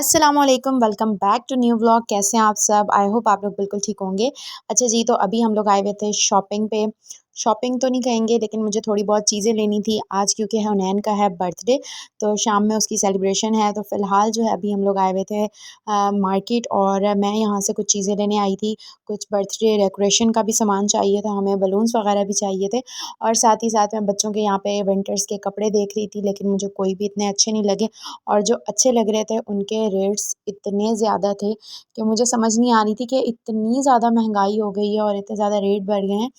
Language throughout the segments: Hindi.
अस्सलामुअलैकुम, welcome back to new vlog. कैसे हैं आप सब? आई होप आप लोग बिल्कुल ठीक होंगे। अच्छा जी, तो अभी हम लोग आए हुए थे शॉपिंग पे। शॉपिंग तो नहीं कहेंगे, लेकिन मुझे थोड़ी बहुत चीज़ें लेनी थी आज, क्योंकि हुनैन का है बर्थडे। तो शाम में उसकी सेलिब्रेशन है, तो फ़िलहाल जो है अभी हम लोग आए हुए थे मार्केट, और मैं यहाँ से कुछ चीज़ें लेने आई थी। कुछ बर्थडे डेकोरेशन का भी सामान चाहिए था हमें, बलून्स वगैरह भी चाहिए थे, और साथ ही साथ मैं बच्चों के यहाँ पे विंटर्स के कपड़े देख रही थी, लेकिन मुझे कोई भी इतने अच्छे नहीं लगे। और जो अच्छे लग रहे थे उनके रेट्स इतने ज़्यादा थे कि मुझे समझ नहीं आ रही थी कि इतनी ज़्यादा महंगाई हो गई है और इतने ज़्यादा रेट बढ़ गए हैं।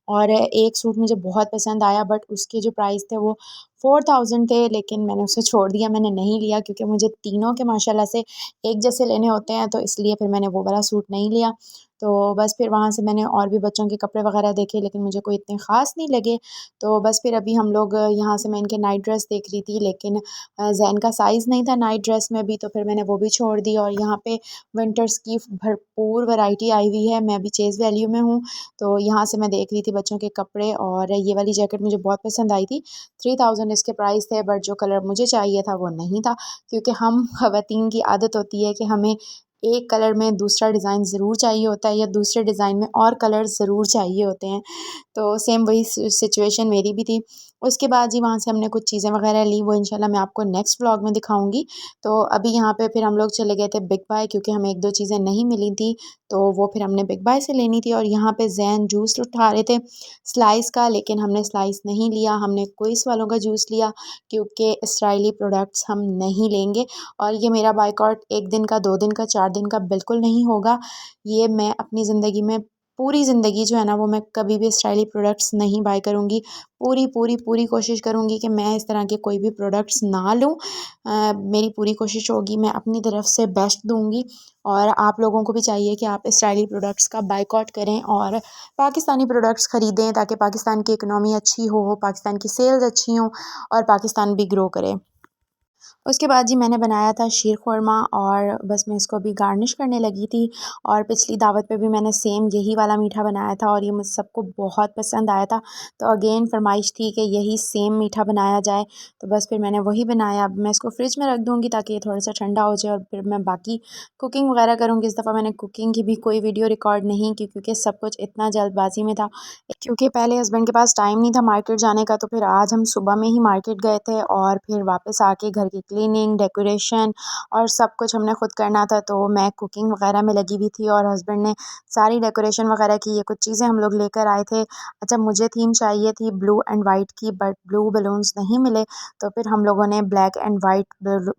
और एक सूट मुझे बहुत पसंद आया, बट उसके जो प्राइस थे वो 4000 थे, लेकिन मैंने उसे छोड़ दिया, मैंने नहीं लिया, क्योंकि मुझे तीनों के माशाल्लाह से एक जैसे लेने होते हैं, तो इसलिए फिर मैंने वो वाला सूट नहीं लिया। तो बस फिर वहाँ से मैंने और भी बच्चों के कपड़े वगैरह देखे, लेकिन मुझे कोई इतने ख़ास नहीं लगे। तो बस फिर अभी हम लोग यहाँ से मैं इनके नाइट ड्रेस देख रही थी, लेकिन ज़ैन का साइज़ नहीं था नाइट ड्रेस में भी, तो फिर मैंने वो भी छोड़ दी। और यहाँ पे विंटर्स की भरपूर वैरायटी आई हुई है। मैं अभी चेज़ वैल्यू में हूँ, तो यहाँ से मैं देख रही थी बच्चों के कपड़े, और ये वाली जैकेट मुझे बहुत पसंद आई थी। 3000 इसके प्राइस थे, बट जो कलर मुझे चाहिए था वो नहीं था, क्योंकि हम ख़वातीन की आदत होती है कि हमें एक कलर में दूसरा डिज़ाइन ज़रूर चाहिए होता है, या दूसरे डिज़ाइन में और कलर ज़रूर चाहिए होते हैं। तो सेम वही सिचुएशन मेरी भी थी। उसके बाद जी वहाँ से हमने कुछ चीज़ें वगैरह ली, वो इंशाल्लाह मैं आपको नेक्स्ट व्लॉग में दिखाऊँगी। तो अभी यहाँ पे फिर हम लोग चले गए थे बिग बाय, क्योंकि हमें 1-2 चीज़ें नहीं मिली थी, तो वो फिर हमने बिग बाय से लेनी थी। और यहाँ पे ज़ैन जूस उठा रहे थे स्लाइस का, लेकिन हमने स्लाइस नहीं लिया, हमने क्विस वालों का जूस लिया, क्योंकि इसराइली प्रोडक्ट्स हम नहीं लेंगे। और ये मेरा बायकॉट 1 दिन का, 2 दिन का, 4 दिन का बिल्कुल नहीं होगा। ये मैं अपनी ज़िंदगी में पूरी ज़िंदगी जो है ना, वो मैं कभी भी इसराइली प्रोडक्ट्स नहीं बाय करूँगी। पूरी कोशिश करूँगी कि मैं इस तरह के कोई भी प्रोडक्ट्स ना लूँ। मेरी पूरी कोशिश होगी, मैं अपनी तरफ से बेस्ट दूँगी, और आप लोगों को भी चाहिए कि आप इसराइली प्रोडक्ट्स का बायकॉट करें और पाकिस्तानी प्रोडक्ट्स ख़रीदें, ताकि पाकिस्तान की इकनॉमी अच्छी हो, पाकिस्तान की सेल्स अच्छी हों, और पाकिस्तान भी ग्रो करे। उसके बाद जी मैंने बनाया था शीर ख़ुरमा, और बस मैं इसको अभी गार्निश करने लगी थी। और पिछली दावत पे भी मैंने सेम यही वाला मीठा बनाया था, और ये मुझ सबको बहुत पसंद आया था। तो अगेन फ़रमाइश थी कि यही सेम मीठा बनाया जाए, तो बस फिर मैंने वही बनाया। अब मैं इसको फ्रिज में रख दूँगी, ताकि ये थोड़ा सा ठंडा हो जाए, और फिर मैं बाकी कुकिंग वगैरह करूँगी। इस दफ़ा मैंने कुकिंग की भी कोई वीडियो रिकॉर्ड नहीं की, क्योंकि सब कुछ इतना जल्दबाजी में था, क्योंकि पहले हस्बैंड के पास टाइम नहीं था मार्केट जाने का। तो फिर आज हम सुबह में ही मार्केट गए थे, और फिर वापस आके घर की क्लीनिंग, डेकोरेशन और सब कुछ हमने खुद करना था। तो मैं कुकिंग वगैरह में लगी हुई थी, और हस्बैंड ने सारी डेकोरेशन वगैरह की। ये कुछ चीज़ें हम लोग लेकर आए थे। अच्छा, मुझे थीम चाहिए थी ब्लू एंड वाइट की, बट ब्लू बलून्स नहीं मिले, तो फिर हम लोगों ने ब्लैक एंड वाइट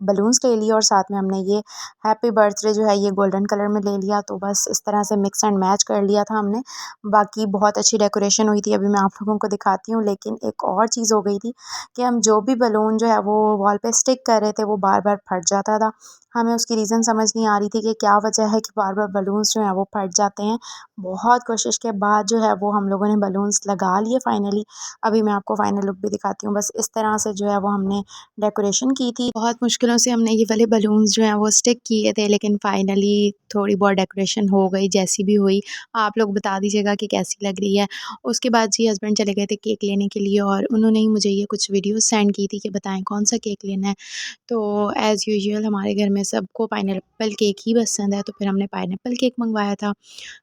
बलून्स ले लिए, और साथ में हमने ये हैप्पी बर्थडे जो है ये गोल्डन कलर में ले लिया। तो बस इस तरह से मिक्स एंड मैच कर लिया था हमने। बाकी बहुत अच्छी डेकोरेशन हुई थी, अभी मैं आप लोगों को दिखाती हूँ। लेकिन एक और चीज़ हो गई थी कि हम जो भी बलून जो है वो वॉल पे स्टिक कर रहे थे, वो बार-बार फट जाता था। हमें उसकी रीज़न समझ नहीं आ रही थी कि क्या वजह है कि बार-बार बलून्स जो हैं वो फट जाते हैं। बहुत कोशिश के बाद जो है वो हम लोगों ने बलून्स लगा लिए फाइनली। अभी मैं आपको फाइनल लुक भी दिखाती हूँ। बस इस तरह से जो है वो हमने डेकोरेशन की थी। बहुत मुश्किलों से हमने ये वाले बलून्स जो हैं वो स्टिक किए थे, लेकिन फाइनली थोड़ी बहुत डेकोरेशन हो गई, जैसी भी हुई। आप लोग बता दीजिएगा कि कैसी लग रही है। उसके बाद जी हस्बैंड चले गए थे केक लेने के लिए, और उन्होंने ही मुझे ये कुछ वीडियोस सेंड की थी कि बताएं कौन सा केक लेना है। तो एज़ यूजुअल हमारे घर में सबको पाइनएप्पल केक ही पसंद है, तो फिर हमने पाइनएप्पल केक मंगवाया था।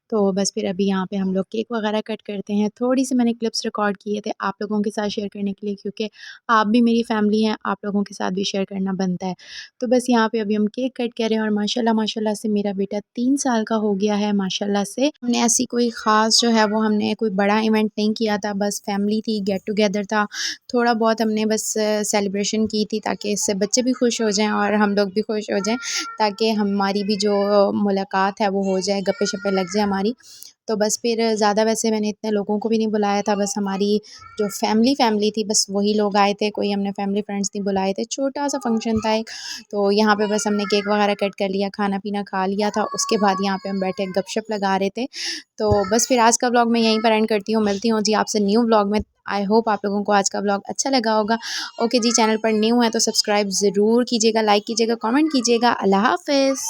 तो बस फिर अभी यहाँ पे हम लोग केक वगैरह कट करते हैं। थोड़ी-सी मैंने क्लिप्स रिकॉर्ड किए थे आप लोगों के साथ शेयर करने के लिए, क्योंकि आप भी मेरी फैमिली हैं, आप लोगों के साथ भी शेयर करना बनता है। तो बस यहाँ पे अभी हम केक कट कर रहे हैं, और माशाल्लाह माशाल्लाह से मेरा बेटा 3 साल का हो गया है माशाल्लाह से। हमने ऐसी कोई ख़ास जो है वो हमने कोई बड़ा इवेंट नहीं किया था, बस फैमिली थी, गेट टुगेदर था। थोड़ा बहुत हमने बस सेलिब्रेशन की थी, ताकि इससे बच्चे भी खुश हो जाएँ और हम लोग भी खुश हो जाएँ, ताकि हमारी भी जो मुलाकात है वो हो जाए, गप्पे-शप्पे लग जाए हमारी। तो बस फिर ज़्यादा वैसे मैंने इतने लोगों को भी नहीं बुलाया था, बस हमारी जो फैमिली थी बस वही लोग आए थे, कोई हमने फैमिली फ्रेंड्स नहीं बुलाए थे, छोटा-सा फंक्शन था एक। तो यहाँ पे बस हमने केक वगैरह कट कर लिया, खाना-पीना खा लिया था, उसके बाद यहाँ पे हम बैठे गपशप लगा रहे थे। तो बस फिर आज का व्लॉग मैं यहीं पर एंड करती हूँ, मिलती हूँ जी आपसे न्यू व्लॉग में। आई होप आप लोगों को आज का व्लॉग अच्छा लगा होगा। ओके जी, चैनल पर न्यू है तो सब्सक्राइब ज़रूर कीजिएगा, लाइक कीजिएगा, कमेंट कीजिएगा। अल्लाह हाफ़िज़।